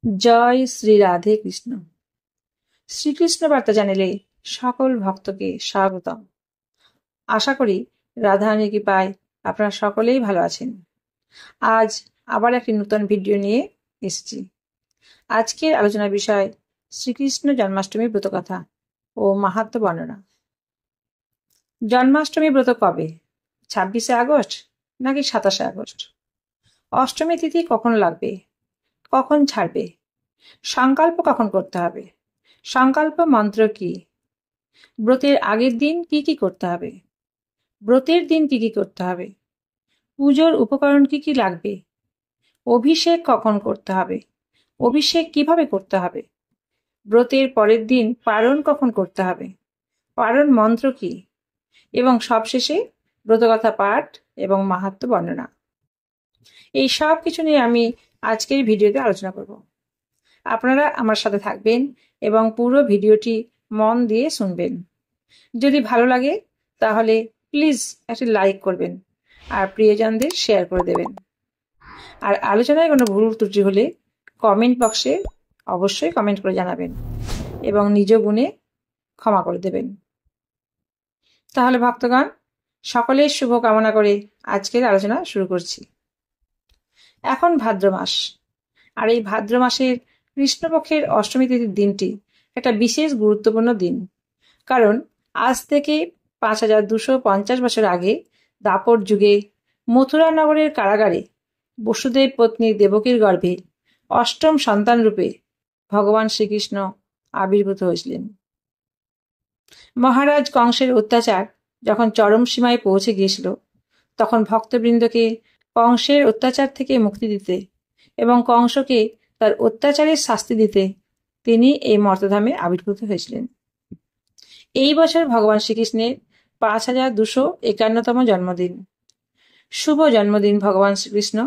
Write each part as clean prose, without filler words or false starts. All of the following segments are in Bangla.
জয় শ্রী রাধে কৃষ্ণ। শ্রীকৃষ্ণ বার্তা চ্যানেলে সকল ভক্তকে স্বাগতম। আশা করি রাধারানীর কৃপায় আপনারা সকলেই ভালো আছেন। আজ আবার একটি নতুন ভিডিও নিয়ে এসেছি। আজকের আলোচনার বিষয় শ্রীকৃষ্ণ জন্মাষ্টমীর ব্রতকথা ও মাহাত্ম্য বর্ণনা। জন্মাষ্টমী ব্রত কবে? 26শে আগস্ট নাকি 27শে আগস্ট? অষ্টমী তিথি কখন লাগবে, কখন ছাড়বে? সংকল্প কখন করতে হবে? সংকল্প মন্ত্র কি? ব্রতের আগের দিন কি কি করতে হবে? ব্রতের দিন কি কি করতে হবে? পুজোর উপকরণ কি কি লাগবে? অভিষেক কখন করতে হবে? অভিষেক কিভাবে করতে হবে? ব্রতের পরের দিন পারণ কখন করতে হবে? পারণ মন্ত্র কি? এবং সবশেষে ব্রতকথা পাঠ এবং মাহাত্ম্য বর্ণনা। এই সব কিছু নিয়ে আমি আজকের ভিডিওতে আলোচনা করব। আপনারা আমার সাথে থাকবেন এবং পুরো ভিডিওটি মন দিয়ে শুনবেন। যদি ভালো লাগে তাহলে প্লিজ একটি লাইক করবেন আর প্রিয়জনদের শেয়ার করে দেবেন। আর আলোচনায় কোনো ভুল ত্রুটি হলে কমেন্ট বক্সে অবশ্যই কমেন্ট করে জানাবেন এবং নিজ গুণে ক্ষমা করে দেবেন। তাহলে ভক্তগণ, সকলের শুভ কামনা করে আজকের আলোচনা শুরু করছি। এখন ভাদ্র মাস, আর এই ভাদ্র মাসের কৃষ্ণপক্ষের অষ্টমী তিথির দিনটি একটা বিশেষ গুরুত্বপূর্ণ দিন। কারণ আজ থেকে 5250 বছর আগে দাপর যুগে মথুরা নগরের কারাগারে বসুদেব পত্নী দেবকীর গর্ভে অষ্টম সন্তান রূপে ভগবান শ্রীকৃষ্ণ আবির্ভূত হয়েছিলেন। মহারাজ কংসের অত্যাচার যখন চরম সীমায় পৌঁছে গিয়েছিল, তখন ভক্তবৃন্দকে কংসের অত্যাচার থেকে মুক্তি দিতে এবং কংসকে তার অত্যাচারের শাস্তি দিতে তিনি এই মর্তধামে আবির্ভূত হয়েছিলেন। এই বছর ভগবান শ্রীকৃষ্ণের 5251তম জন্মদিন। শুভ জন্মদিন ভগবান শ্রীকৃষ্ণ।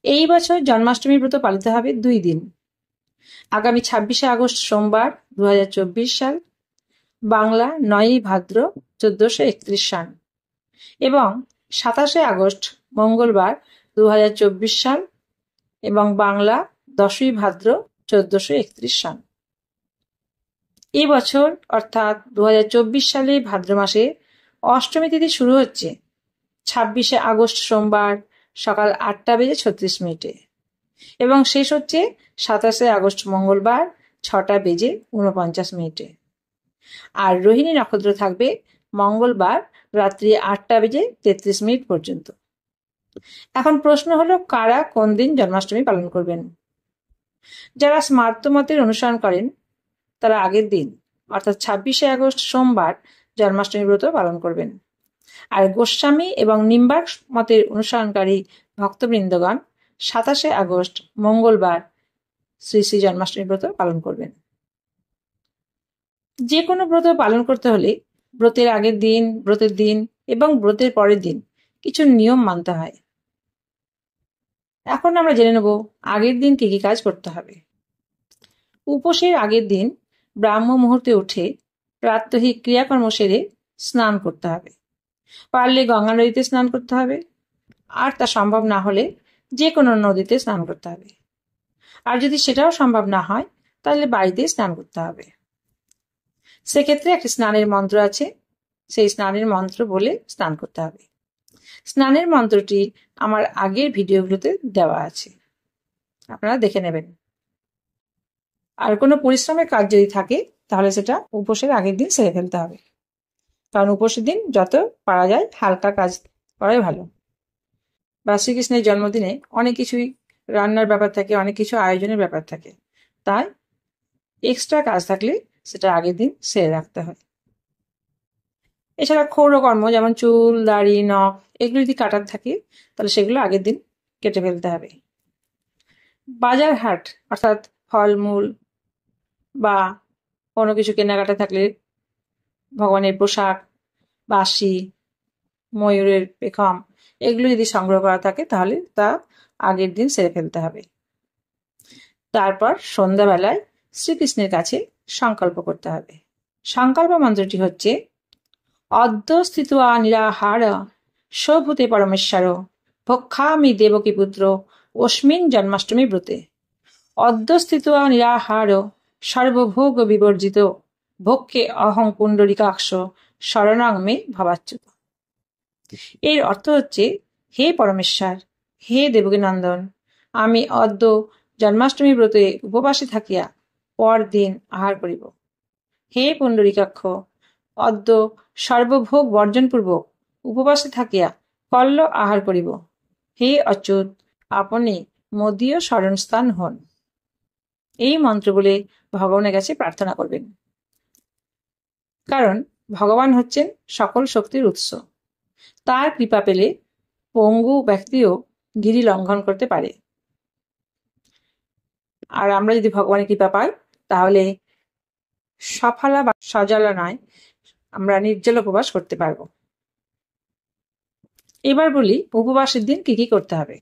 এই বছর জন্মাষ্টমী ব্রত পালিত হবে 2 দিন। আগামী 26শে আগস্ট সোমবার 2024 সাল, বাংলা 9ই ভাদ্র 1431 সাল, এবং 27শে আগস্ট মঙ্গলবার 2024 সাল এবং বাংলা 10ই ভাদ্র 1431 সাল। এই বছর অর্থাৎ 2024 সালে ভাদ্র মাসে অষ্টমী তিথি শুরু হচ্ছে 26শে আগস্ট সোমবার সকাল 8:36 এবং শেষ হচ্ছে 27শে আগস্ট মঙ্গলবার 6:49। আর রোহিণী নক্ষত্র থাকবে মঙ্গলবার রাত্রি 8:33 পর্যন্ত। এখন প্রশ্ন হলো, কারা কোন দিন জন্মাষ্টমী পালন করবেন? যারা স্মার্ত মতের অনুসরণ করেন তারা আগের দিন অর্থাৎ 26শে আগস্ট সোমবার জন্মাষ্টমী ব্রত পালন করবেন। আর গোস্বামী এবং নিম্বার্ক মতের অনুসরণকারী ভক্তবৃন্দগণ 27শে আগস্ট মঙ্গলবার শ্রী শ্রী জন্মাষ্টমী ব্রত পালন করবেন। যে কোনো ব্রত পালন করতে হলে ব্রতের আগের দিন, ব্রতের দিন এবং ব্রতের পরের দিন কিছু নিয়ম মানতে হয়। এখন আমরা জেনে নেব আগের দিন কি কি কাজ করতে হবে। উপোসের আগের দিন ব্রাহ্ম মুহূর্তে উঠে প্রাত্যহিক ক্রিয়াকর্ম সেরে স্নান করতে হবে। পারলে গঙ্গা নদীতে স্নান করতে হবে, আর তা সম্ভব না হলে যে কোনো নদীতে স্নান করতে হবে। আর যদি সেটাও সম্ভব না হয় তাহলে বাড়িতে স্নান করতে হবে। সেক্ষেত্রে একটি স্নানের মন্ত্র আছে, সেই স্নানের মন্ত্র বলে স্নান করতে হবে। স্নানের মন্ত্রটি আমার আগের ভিডিওগুলোতে দেওয়া আছে, আপনারা দেখে নেবেন। আর কোনো পরিশ্রমের কাজ যদি থাকে তাহলে সেটা উপোসের আগের দিন সেরে ফেলতে হবে, কারণ উপোসের দিন যত পারা যায় হালকা কাজ করাই ভালো। বা শ্রীকৃষ্ণের জন্মদিনে অনেক কিছুই রান্নার ব্যাপার থাকে, অনেক কিছু আয়োজনের ব্যাপার থাকে, তাই এক্সট্রা কাজ থাকলে সেটা আগের দিন সেরে রাখতে হয়। এছাড়া ক্ষৌরকর্ম যেমন চুল, দাড়ি, নখ এগুলো যদি কাটার থাকে তাহলে সেগুলো আগের দিন কেটে ফেলতে হবে। বাজার হাট অর্থাৎ ফলমূল বা কোনো কিছু কেনাকাটা থাকলে, ভগবানের পোশাক, বাঁশি, ময়ূরের পেখম এগুলো যদি সংগ্রহ করা থাকে তাহলে তা আগের দিন সেরে ফেলতে হবে। তারপর সন্ধ্যাবেলায় শ্রীকৃষ্ণের কাছে সংকল্প করতে হবে। সংকল্প মন্ত্রটি হচ্ছে, অদ্য স্থিত্বা নিরাহার সভূতে পরমেশ্বর ভক্ষামি দেবকী পুত্র অস্মিন জন্মাষ্টমী ব্রতে। অধ্যস্থিত্বা নিরাহার সর্বভোগ বিবর্জিত ভোগকে অহং পুণ্ডরিকাক্ষ শরণাং মে ভবাচ্যুত। এর অর্থ হচ্ছে, হে পরমেশ্বর, হে দেবকীনন্দন, আমি অদ্য জন্মাষ্টমী ব্রতে উপবাসে থাকিয়া পরদিন আহার করিব। হে পুণ্ডরিকাক্ষ, অদ্য সর্বভোগ বর্জনপূর্বক উপবাসে থাকিয়া কল্ল আহার করিব। হে অচ্যুত, আপনি মদীয় শরণস্থান হন। এই মন্ত্র বলে ভগবানের কাছে প্রার্থনা করবেন, কারণ ভগবান হচ্ছেন সকল শক্তির উৎস। তার কৃপা পেলে পঙ্গু ব্যক্তিও গিরি লঙ্ঘন করতে পারে। আর আমরা যদি ভগবানের কৃপা পাই, তাহলে সফলা বা সজলা নয়, আমরা নির্জল উপবাস করতে পারবো। এবার বলি উপবাসের দিন কি কি করতে হবে।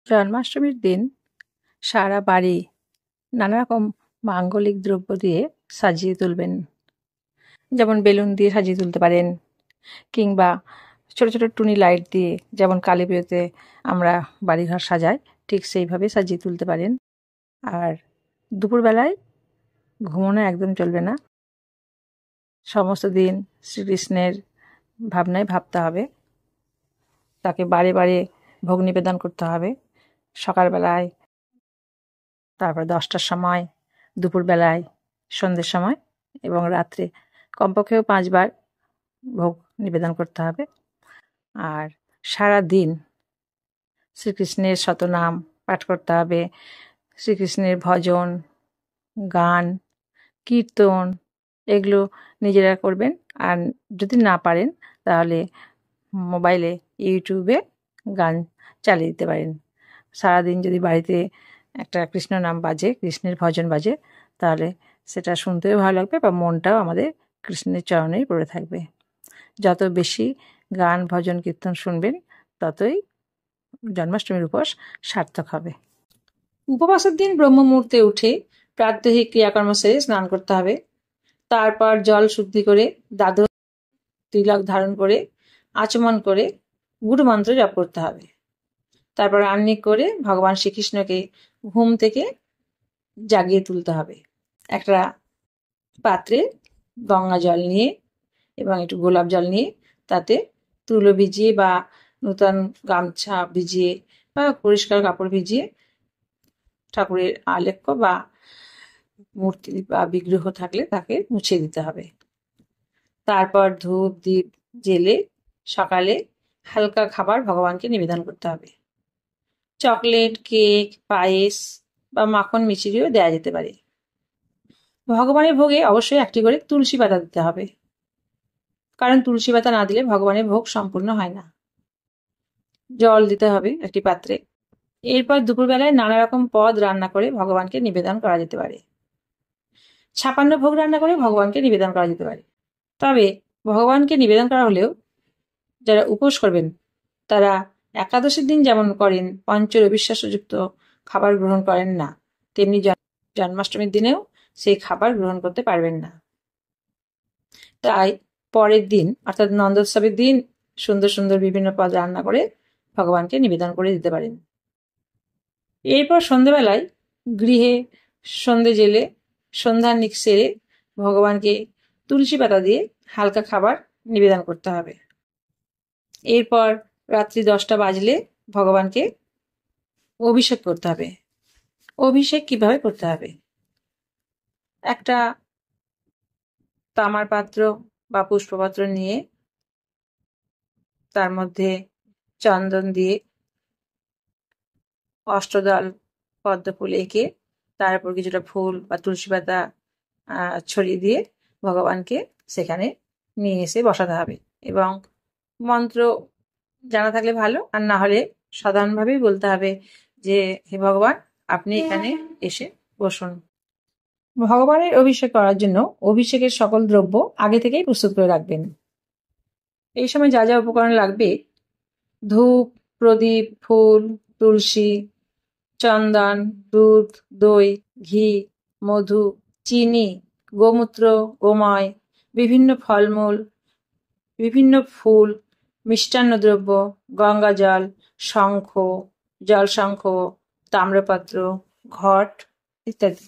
জন্মাষ্টমীর দিন সারা বাড়ি নানা রকম মাঙ্গলিক দ্রব্য দিয়ে সাজিয়ে তুলবেন। যেমন বেলুন দিয়ে সাজিয়ে তুলতে পারেন, কিংবা ছোট ছোট টুনি লাইট দিয়ে, যেমন কালী পুজোতে আমরা বাড়িঘর সাজাই, ঠিক সেইভাবে সাজিয়ে তুলতে পারেন। আর দুপুরবেলায় ঘুমানো একদম চলবে না। সমস্ত দিন শ্রীকৃষ্ণের ভাবনায় ভাবতে হবে, তাকে বারে বারে ভোগ নিবেদন করতে হবে। সকালবেলায়, তারপর 10টার সময়, দুপুরবেলায়, সন্ধ্যের সময় এবং রাত্রে কমপক্ষেও 5 বার ভোগ নিবেদন করতে হবে। আর সারা দিন শ্রীকৃষ্ণের শতনাম পাঠ করতে হবে, শ্রীকৃষ্ণের ভজন, গান, কীর্তন এগুলো নিজেরা করবেন। আর যদি না পারেন তাহলে মোবাইলে ইউটিউবে গান চালিয়ে দিতে পারেন। সারাদিন যদি বাড়িতে একটা কৃষ্ণ নাম বাজে, কৃষ্ণের ভজন বাজে, তাহলে সেটা শুনতেও ভালো লাগবে বা মনটাও আমাদের কৃষ্ণের চরণেই পড়ে থাকবে। যত বেশি গান, ভজন, কীর্তন শুনবেন, ততই জন্মাষ্টমীর উপবাস সার্থক হবে। উপবাসের দিন ব্রহ্ম মুহূর্তে উঠে প্রাত্যহিক ক্রিয়াকর্ম সেরে স্নান করতে হবে। তারপর জল শুদ্ধি করে, দ্বাদশ তিলক ধারণ করে, আচমন করে গুরু মন্ত্র জপ করতে হবে। তারপর আহ্নিক করে ভগবান শ্রীকৃষ্ণকে ঘুম থেকে জাগিয়ে তুলতে হবে। একটা পাত্রে গঙ্গা জল নিয়ে এবং একটু গোলাপ জল নিয়ে তাতে তুলো ভিজিয়ে বা নূতন গামছা ভিজিয়ে বা পরিষ্কার কাপড় ভিজিয়ে ঠাকুরের আলেখ্য বা মূর্তি বা বিগ্রহ থাকলে তাকে মুছে দিতে হবে। তারপর ধূপ দীপ জেলে সকালে হালকা খাবার ভগবানকে নিবেদন করতে হবে। চকলেট, কেক, পায়েস বা মাখন মিচিরিও দেওয়া যেতে পারে। ভগবানের ভোগে অবশ্যই একটি করে তুলসী পাতা দিতে হবে, কারণ তুলসী পাতা না দিলে ভগবানের ভোগ সম্পূর্ণ হয় না। জল দিতে হবে একটি পাত্রে। এরপর দুপুরবেলায় নানা রকম পদ রান্না করে ভগবানকে নিবেদন করা যেতে পারে। 56 ভোগ রান্না করে ভগবানকে নিবেদন করা যেতে পারে। তবে ভগবানকে নিবেদন করা হলেও যারা উপোস করবেন তারা একাদশীর দিন যেমন করেন পঞ্চ রবিশ্বাসযুক্ত খাবার গ্রহণ করেন না, তেমনি জন্মাষ্টমীর দিনেও সেই খাবার গ্রহণ করতে পারবেন না। তাই পরের দিন অর্থাৎ নন্দোৎসবের দিন সুন্দর সুন্দর বিভিন্ন পদ রান্না করে ভগবানকে নিবেদন করে দিতে পারেন। এরপর সন্ধ্যেবেলায় গৃহে সন্ধে জেলে সন্ধ্যান্নিক সেরে ভগবানকে তুলসী পাতা দিয়ে হালকা খাবার নিবেদন করতে হবে। এরপর রাত্রি 10টা বাজলে ভগবানকে অভিষেক করতে হবে। অভিষেক কিভাবে করতে হবে? একটা তামার পাত্র বা পুষ্পপাত্র নিয়ে তার মধ্যে চন্দন দিয়ে অষ্টদল পদ্ম ফুল এঁকে তার উপর কিছুটা ফুল বা তুলসী পাতা ছড়িয়ে দিয়ে ভগবানকে সেখানে নিয়ে এসে বসাতে হবে। এবং মন্ত্র জানা থাকলে ভালো, আর না হলে সাধারণভাবেই বলতে হবে যে হে ভগবান, আপনি এখানে এসে বসুন। ভগবানের অভিষেক করার জন্য অভিষেকের সকল দ্রব্য আগে থেকেই প্রস্তুত করে রাখবেন। এই সময় যা যা উপকরণ লাগবে: ধূপ, প্রদীপ, ফুল, তুলসী, চন্দন, দুধ, দই, ঘি, মধু, চিনি, গোমূত্র, গোময়, বিভিন্ন ফলমূল, বিভিন্ন ফুল, মিষ্টান্ন দ্রব্য, গঙ্গা জল, শঙ্খ, জল শঙ্খ, তাম্রপাত্র, ঘট ইত্যাদি।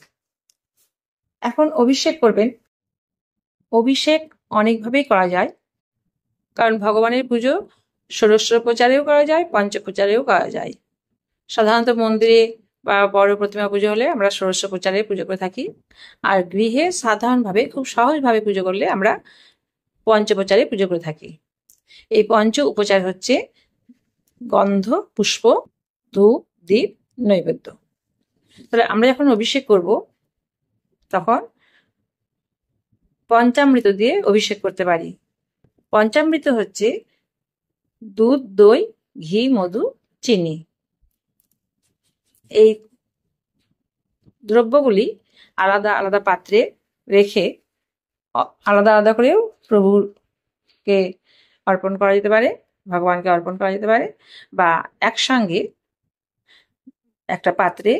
এখন অভিষেক করবেন। অভিষেক অনেকভাবেই করা যায়, কারণ ভগবানের পুজো ষোড়শোপচারেও করা যায়, পঞ্চোপচারেও করা যায়। সাধারণত মন্দিরে বা বড় প্রতিমা পুজো হলে আমরা ষোড়শোপচারে পুজো করে থাকি, আর গৃহে সাধারণভাবে খুব সহজভাবে পুজো করলে আমরা পঞ্চোপচারে পুজো করে থাকি। এই পঞ্চ উপচার হচ্ছে গন্ধ, পুষ্প, ধূপ, দীপ, নৈবেদ্য। তাহলে আমরা যখন অভিষেক করব তখন পঞ্চামৃত দিয়ে অভিষেক করতে পারি। পঞ্চামৃত হচ্ছে দুধ, দই, ঘি, মধু, চিনি। এই দ্রব্যগুলি আলাদা আলাদা পাত্রে রেখে আলাদা আলাদা করেও প্রভুকে অর্পণ করা যেতে পারে, ভগবানকে অর্পণ করা যেতে পারে, বা একসঙ্গে একটা পাত্রে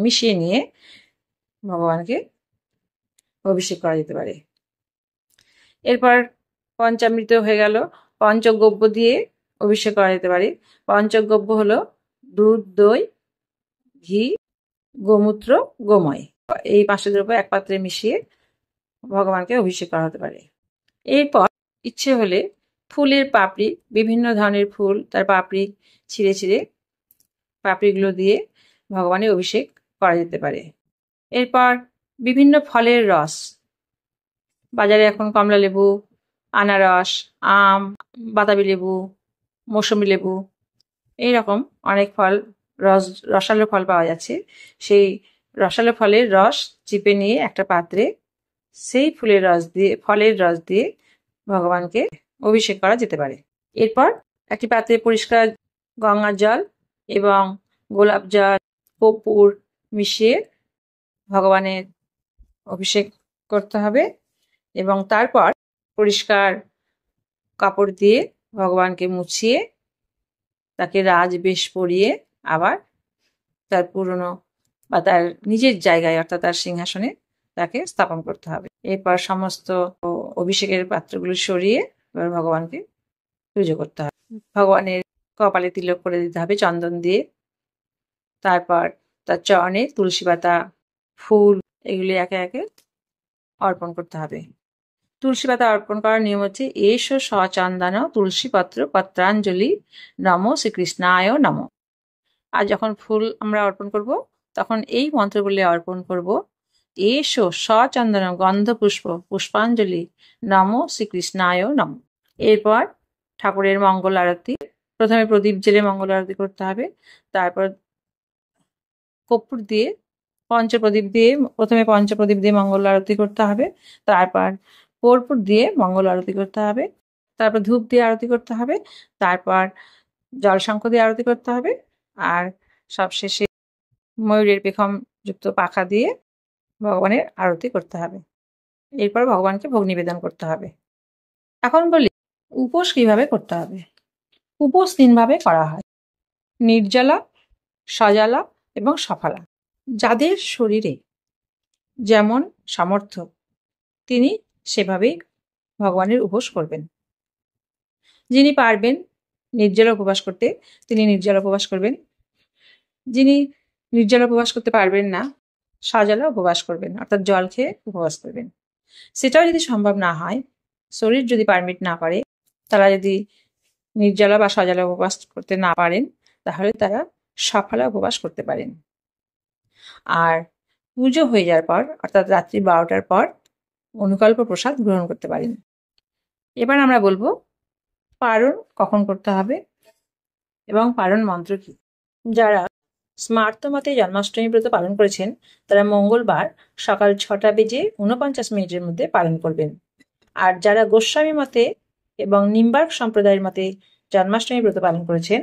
মিশিয়ে নিয়ে ভগবানকে অভিষেক করা যেতে পারে। এরপর পঞ্চামৃত হয়ে গেল, পঞ্চগব্য দিয়ে অভিষেক করা যেতে পারে। পঞ্চগব্য হলো দুধ, দই, ঘি, গোমূত্র, গোময়। এই 5টি দ্রব্য এক পাত্রে মিশিয়ে ভগবানকে অভিষেক করা হতে পারে। এরপর ইচ্ছে হলে ফুলের পাপড়ি, বিভিন্ন ধরনের ফুল তার পাপড়ি ছিঁড়ে ছিঁড়ে পাপড়িগুলো দিয়ে ভগবানের অভিষেক করা যেতে পারে। এরপর বিভিন্ন ফলের রস, বাজারে এখন কমলা লেবু, আনারস, আম, বাতাবি লেবু, মৌসুমী লেবু, এইরকম অনেক ফল, রসালো ফল পাওয়া যাচ্ছে। সেই রসালো ফলের রস চিপে নিয়ে একটা পাত্রে সেই ফলের রস দিয়ে ভগবানকে অভিষেক করা যেতে পারে। এরপর একটি পাত্রে পরিষ্কার গঙ্গার জল এবং গোলাপ জল, কর্পূর মিশিয়ে ভগবানের অভিষেক করতে হবে, এবং তারপর পরিষ্কার কাপড় দিয়ে ভগবানকে মুছিয়ে তাকে রাজবেশ পরিয়ে আবার তার পুরনো বা তার নিজের জায়গায় অর্থাৎ তার সিংহাসনে তাকে স্থাপন করতে হবে। এরপর সমস্ত অভিষেকের পাত্রগুলো সরিয়ে এবার ভগবানকে পুজো করতে হবে। ভগবানের কপালে তিলক করে দিতে হবে চন্দন দিয়ে। তারপর তার চরণে তুলসী পাতা, ফুল এগুলি একে একে অর্পণ করতে হবে। তুলসী পাতা অর্পণ করার নিয়ম হচ্ছে এষ সচন্দন তুলসী পত্র পত্রাঞ্জলি নমো শ্রীকৃষ্ণায় নমো। আর যখন ফুল আমরা অর্পণ করব তখন এই মন্ত্রগুলি অর্পণ করব। এষ সচন্দন গন্ধ পুষ্প পুষ্পাঞ্জলি নমো শ্রীকৃষ্ণায় নমো। এরপর ঠাকুরের মঙ্গল আরতি, প্রথমে প্রদীপ জেলে মঙ্গল আরতি করতে হবে। তারপর কর্পূর দিয়ে প্রথমে পঞ্চপ্রদীপ দিয়ে মঙ্গল আরতি করতে হবে। তারপর কর্পূর দিয়ে মঙ্গল আরতি করতে হবে। তারপর ধূপ দিয়ে আরতি করতে হবে। তারপর জলশঙ্খ দিয়ে আরতি করতে হবে। আর সবশেষে ময়ূরের পেখম যুক্ত পাখা দিয়ে ভগবানের আরতি করতে হবে। এরপর ভগবানকে ভোগ নিবেদন করতে হবে। এখন বলি উপোস কিভাবে করতে হবে। উপোস 3 ভাবে করা হয়: নির্জলা, সজলা এবং সফলা। যাদের শরীরে যেমন সামর্থ্য তিনি সেভাবেই ভগবানের উপোস করবেন। যিনি পারবেন নির্জলা উপবাস করতে তিনি নির্জলা উপবাস করবেন। যিনি নির্জলা উপবাস করতে পারবেন না সজলা উপবাস করবেন, অর্থাৎ জল খেয়ে উপবাস করবেন। সেটাও যদি সম্ভব না হয়, শরীর যদি পারমিট না করে, তারা যদি নির্জলা বা সজলা উপবাস করতে না পারেন তাহলে তারা সফলা উপবাস করতে পারেন। আর পুজো হয়ে যাওয়ার পর অর্থাৎ রাত্রি 12টার পর অনুকল্প প্রসাদ গ্রহণ করতে পারেন। এবার আমরা বলবো পারণ কখন করতে হবে এবং পারণ মন্ত্র কি। যারা স্মার্ত মতে জন্মাষ্টমী ব্রত পালন করেছেন তারা মঙ্গলবার সকাল 6:49 মধ্যে পালন করবেন। আর যারা গোস্বামী মতে এবং নিম্বার্ক সম্প্রদায়ের মতে জন্মাষ্টমী ব্রত পালন করেছেন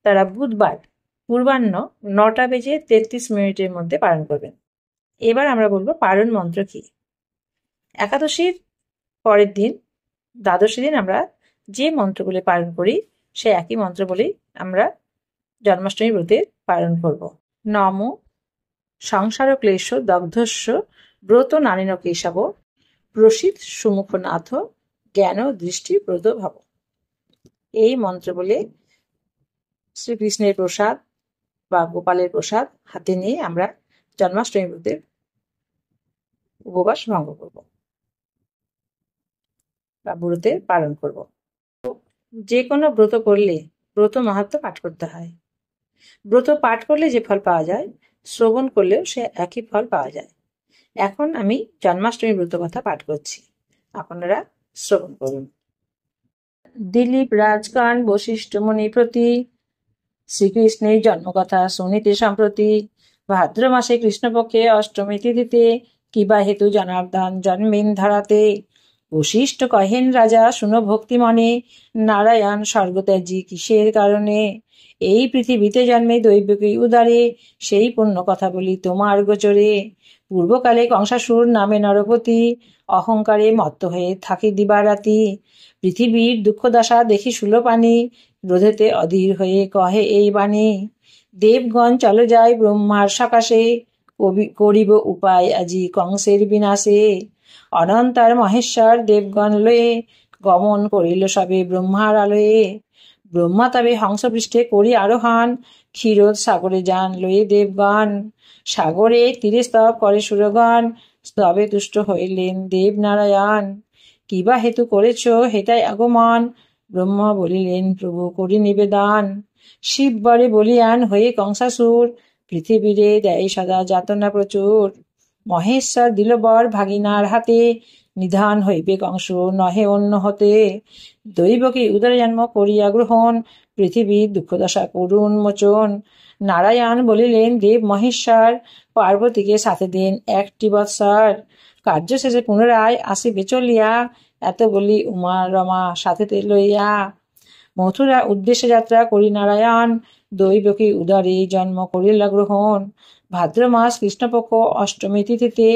তারা বুধবার পূর্বাহ্ন 9:33 মধ্যে পালন করবেন। এবার আমরা বলবো পারণ মন্ত্র কি। একাদশীর পরের দিন দ্বাদশী দিন আমরা যে মন্ত্রগুলি পালন করি সে একই মন্ত্র বলেই আমরা জন্মাষ্টমী ব্রতে পালন করব। নম সংসার ক্লেশ দগ্ধস্য ব্রত নানিন কেশব প্রসিদ সুমুখনাথ জ্ঞান দৃষ্টি ব্রত ভাব। এই মন্ত্র বলে শ্রীকৃষ্ণের প্রসাদ বা গোপালের প্রসাদ হাতে নিয়ে আমরা জন্মাষ্টমী ব্রতের উপবাস ভঙ্গ করব বা ব্রতের পালন করব। যে কোনো ব্রত করলে ব্রত মাহাত্ম্য পাঠ করতে হয়। ব্রত পাঠ করলে যে ফল পাওয়া যায়, শ্রবণ করলেও সে একই ফল পাওয়া যায়। এখন আমি জন্মাষ্টমী ব্রত কথা পাঠ করছি, আপনারা শ্রবণ করুন। দিলীপ রাজকান বশিষ্ঠ মুনি প্রতি শ্রীকৃষ্ণের জন্মকথা শুনিতে সম্প্রতি ভাদ্র মাসে কৃষ্ণপক্ষে অষ্টমী তিথিতে কিবা হেতু জনার্দন জন্মেন ধরাতে। বশিষ্ঠ কহেন রাজা শুনো ভক্তি মনে, নারায়ণ স্বর্গত্যাজি কিসের কারণে। এই পৃথিবীতে জন্মে দৈবকী উদারে, সেই পুণ্য কথা বলি তোমার গোচরে। পূর্বকালে কংসাসুর নামে নরপতি, অহংকারে মত্ত হয়ে থাকি দিবারাতি। পৃথিবীর দুঃখদশা দেখি সুলোপানি, রোধেতে অধীর হয়ে কহে এই বাণী। দেবগণ চলে যায় ব্রহ্মার সকাশে, করিব উপায় আজি কংসের বিনাশে। অনন্তার মহেশ্বর দেবগণ লয়ে, গমন করিল সবে ব্রহ্মার আলয়ে। ব্রহ্মা তবে হংসপৃষ্ঠে করি আরোহণ, ক্ষীরোদ সাগরে যান লয়ে দেবগণ। সাগরে তীরে স্তব করে সুরগণ, স্তবে তুষ্ট হইলেন দেব নারায়ণ। কিবা হেতু করেছ হেতাই আগমন, ব্রহ্মা বলিলেন প্রভু করি নিবেদন। শিব বরে বলিয়ান হয়ে কংসাসুর, পৃথিবীরে দেয় সদা যাতনা প্রচুর। মহেশ্বর দিল বর ভাগিনার হাতে, নিধান হইবে কংস নহে অন্য হতে। দৈবকী উদর জন্ম করিয়া গ্রহণ, পৃথিবীর দুঃখদশা করুণ মোচন। নারায়ণ বলিলেন দেব মহেশ্বর, পার্বতীকে সাথে দেন একটি বৎসর। কার্য শেষে পুনরায় আসিবে চলিয়া, এত বলি উমা রমা সাথেতে লইয়া। মথুরা উদ্দেশ্যে যাত্রা করি নারায়ণ, দৈবকী উদরে জন্ম করিলা গ্রহণ। ভাদ্র মাস কৃষ্ণপক্ষ অষ্টমী তিথিতে,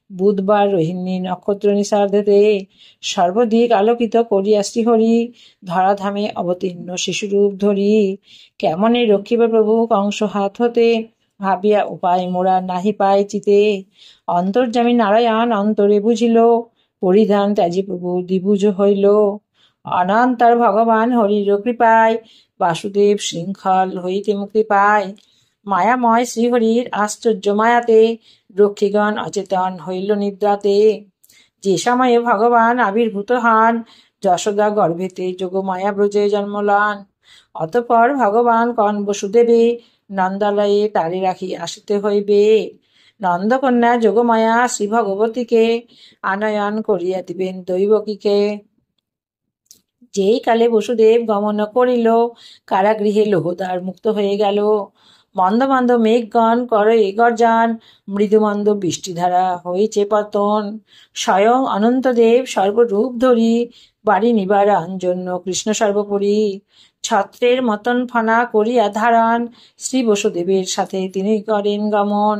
বুধবার রোহিণী নক্ষত্র নিষার্ধেতে। সর্বদিক আলোকিত করিয়া শ্রীহরি, ধরাধামে অবতীর্ণ শিশুরূপ ধরি। কেমনে রক্ষিব প্রভু কংস হাত হতে, ভাবিয়া উপায় মোরা নাহি পায় চিতে। অন্তর্যামী নারায়ণ অন্তরে বুঝিল, পরিধান ত্যাজি প্রভু দ্বিভুজ হইল। অনন্তর ভগবান হরির কৃপায়, বাসুদেব শৃঙ্খল হইতে মুক্তি পায়। মায়াময় শ্রীহরির আশ্চর্য মায়াতে, রক্ষীগণ অচেতন হইল নিদ্রাতে। যে সময়ে ভগবান আবির্ভূত হন, যশোদা গর্ভেতে যোগমায়া ব্রজে জন্মলান। অতঃপর ভগবান কন বসুদেবে, নন্দালয়ে তারে রাখি আসিতে হইবে। নন্দকন্যা যোগমায়া শ্রী ভগবতীকে, আনয়ন করিয়া দিবেন দৈবকীকে। যেই কালে বসুদেব গমন করিল, কারাগৃহে লোহদ্বার মুক্ত হয়ে গেল। মন্দ মন্দ মেঘগণ করে গর্জন, মৃদুমন্দ বৃষ্টিধারা হয়েছে পতন। স্বয়ং অনন্তদেব সর্বরূপ ধরি, বাড়ি নিবারণ জন্য কৃষ্ণ সর্বোপরি। ছত্রের মতন ফনা করিয়া ধারণ, শ্রী বসুদেবের সাথে তিনি করেন গমন।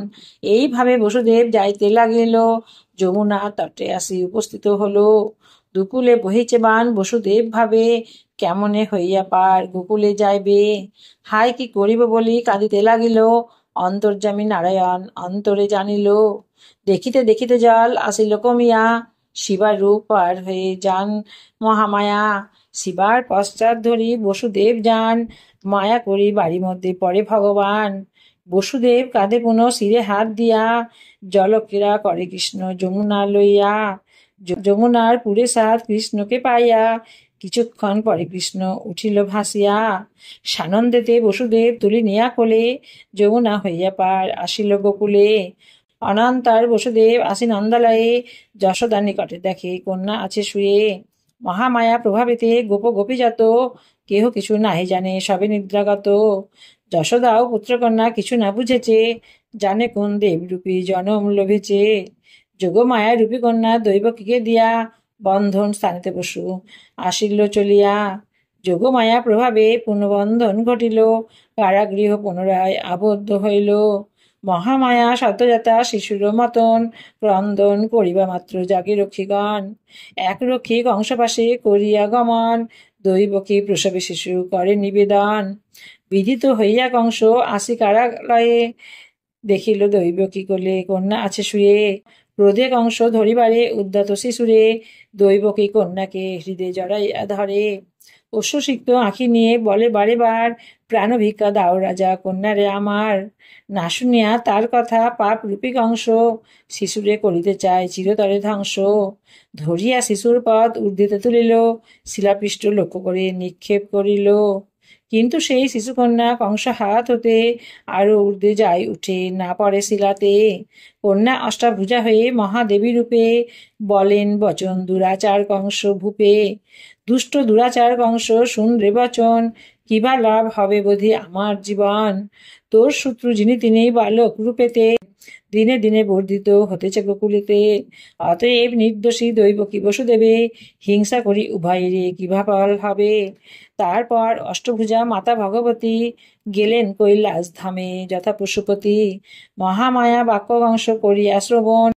এইভাবে বসুদেব যাইতে লাগিল, যমুনা তটে আসি উপস্থিত হলো। দুকুলে বহিছে বান বসুদেব ভাবে, কেমনে হইয়া পার গোকুলে যাইবে। হায় কি করিব বলি কাঁদিতে লাগিল, অন্তর্যামী নারায়ণ অন্তরে জানিল। দেখিতে দেখিতে জল আসিল কমিয়া, শিবার রূপ পার হয়ে যান মহামায়া। শিবার পশ্চাৎ ধরি বসুদেব যান, মায়া করি বাড়ির মধ্যে পড়ে ভগবান। বসুদেব কাঁধে পুনঃ শিরে হাত দিয়া, জলক্রীড়া করে কৃষ্ণ যমুনা লইয়া। যমুনার পুরে সাথ কৃষ্ণকে পাইয়া, কিছুক্ষণ পরে কৃষ্ণ উঠিল ভাসিয়া। সানন্দেতে বসুদেব তুলি নিয়া কোলে, যমুনা হইয়া পার আসিল গোকুলে। অনন্তর বসুদেব আসি নন্দালয়ে, যশোদার নিকটে দেখে কন্যা আছে শুয়ে। মহামায়া প্রভাবেতে গোপ গোপীজাত, কেহ কিছু নাহি জানে সবে নিদ্রাগত। যশোদাও পুত্রকন্যা কিছু না বুঝেছে, জানে কোন দেবরূপী জনম লোভেছে। যোগমায়া রূপী কন্যা দৈবকীকে দিয়া, বন্ধন স্থানিতে বসু আসিল চলিয়া। যোগমায়া প্রভাবে পুনঃবন্ধন ঘটিল, কারাগৃহ পুনরায় আবদ্ধ হইল। মহামায়া সদ্যজাতা শিশুর মতন, ক্রন্দন করিবা মাত্র জাগে রক্ষীগণ। এক রক্ষী কংসপাশে করিয়া গমন, দৈবকী প্রসবে শিশু করে নিবেদন। বিদিত হইয়া কংস আসি কারালয়ে, দেখিল দৈবকী কোলে কন্যা আছে শুয়ে। ক্রোধে কংস ধরিবারে উদ্যত শিশুরে, দৈবকী কন্যাকে হৃদয়ে জড়াইয়া ধরে। অশ্রুসিক্ত আঁখি নিয়ে বলে বারে বার, প্রাণ ভিক্ষা দাও রাজা, কন্যারে আমার। না শুনিয়া তার কথা পাপ রূপী কংস, শিশুরে করিতে চায় চিরতরে ধ্বংস। ধরিয়া শিশুর পদ ঊর্ধ্বে তুলিল, শিলাপৃষ্ঠ লক্ষ্য করে নিক্ষেপ করিল। কিন্তু সেই শিশুকন্যা কংস হাত হতে আরো ঊর্ধ্বে যায় উঠে, না পড়ে শিলাতে। কন্যা অষ্টাভুজা হয়ে মহাদেবী রূপে, বলেন বচন দুরাচার কংস ভূপে। দুষ্ট দুরাচার কংস শুন রে বচন, কিবা লাভ হবে বোধে আমার জীবন। তোর শত্রু যিনি তিনি বালক রূপেতে, দিনে দিনে বর্ধিত হতেছে গোকুলেতে। অতএব নির্দোষী দৈবকী বসুদেবে, হিংসা করি উভয়েরে কিবা ফল হবে। তারপর অষ্টভুজা মাতা ভগবতী, গেলেন কৈলাস ধামে যথা পশুপতি। মহামায়া বাক্যবংশ করিয়া শ্রবণ,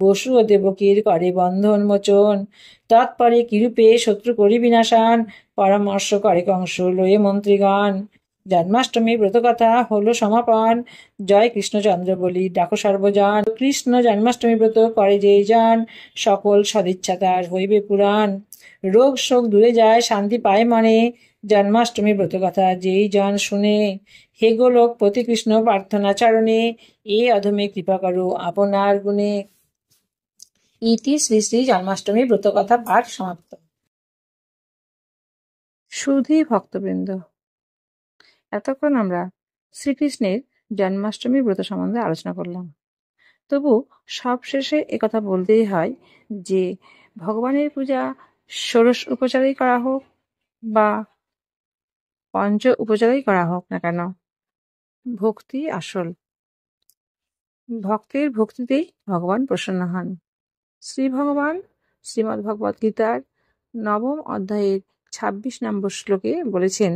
বসু ও দেবকীর করে বন্ধন মোচন। তৎপরে কিরূপে শত্রু করি বিনাশান, পরামর্শ করে কংস লয়ে মন্ত্রীগণ। জন্মাষ্টমী ব্রতকথা হলো সমাপন, জয় কৃষ্ণচন্দ্র বলি ডাকো সর্বজন। কৃষ্ণ জন্মাষ্টমী ব্রত করে যেই জন, সকল সদিচ্ছা তার হইবে পুরাণ। রোগ শোক দূরে যায় শান্তি পায় মনে, জন্মাষ্টমী ব্রত কথা যেই জন শুনে। হে গোলোক পতি কৃষ্ণ প্রার্থনা চরণে, এ অধমে কৃপা করো আপনার গুণে। ইতি শ্রী শ্রী জন্মাষ্টমী ব্রত কথা পাঠ সমাপ্ত। সুধী ভক্তবৃন্দ, এতক্ষণ আমরা শ্রীকৃষ্ণের জন্মাষ্টমী ব্রত সম্বন্ধে আলোচনা করলাম। তবু সবশেষে একথা বলতেই হয় যে ভগবানের পূজা ষোড়শ উপচারেই করা হোক বা পঞ্চ উপচারেই করা হোক না কেন, ভক্তি আসল। ভক্তের ভক্তিতেই ভগবান প্রসন্ন হন। শ্রী ভগবান শ্রীমদ্ ভগবদ গীতার 9ম অধ্যায়ের 26 নম্বর শ্লোকে বলেছেন,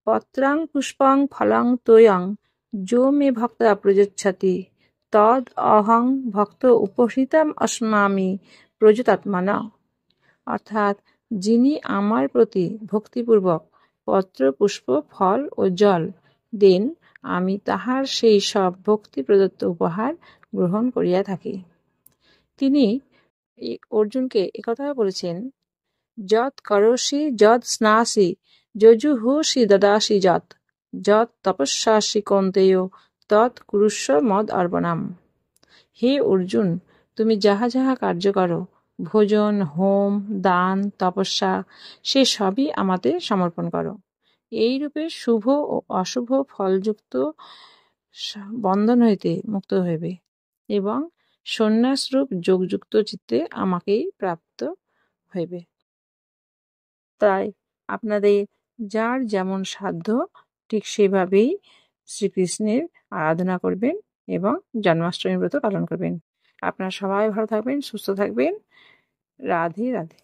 পত্রাং পুষ্পং ফলং তোয়ং যো মে ভক্তা প্রযচ্ছতি তদ অহং ভক্ত উপহৃতম অস্মামি প্রযতাত্মনা। অর্থাৎ যিনি আমার প্রতি ভক্তিপূর্বক পত্র পুষ্প ফল ও জল দেন, আমি তাহার সেই সব ভক্তি প্রদত্ত উপহার গ্রহণ করিয়া থাকি। তিনি অর্জুনকে একথা বলেছেন, যৎ করোষি যৎ স্নাসি যজুহুষি দদাসি যৎ যৎ তপস্যাসি কৌন্তেয় তৎ কুরুষ্ব মদ অর্পণাম। হে অর্জুন, তুমি যাহা যাহা কার্য করো, ভোজন, হোম, দান, তপস্যা, সে সবই আমাদের সমর্পণ করো। এইরূপে শুভ ও অশুভ ফলযুক্ত বন্ধন হইতে মুক্ত হইবে এবং সন্ন্যাসরূপ যোগযুক্ত চিত্তে আমাকেই প্রাপ্ত হইবে। তাই আপনাদের যার যেমন সাধ্য ঠিক সেভাবেই শ্রীকৃষ্ণের আরাধনা করবেন এবং জন্মাষ্টমী ব্রত পালন করবেন। আপনারা সবাই ভালো থাকবেন, সুস্থ থাকবেন। রাধে রাধে।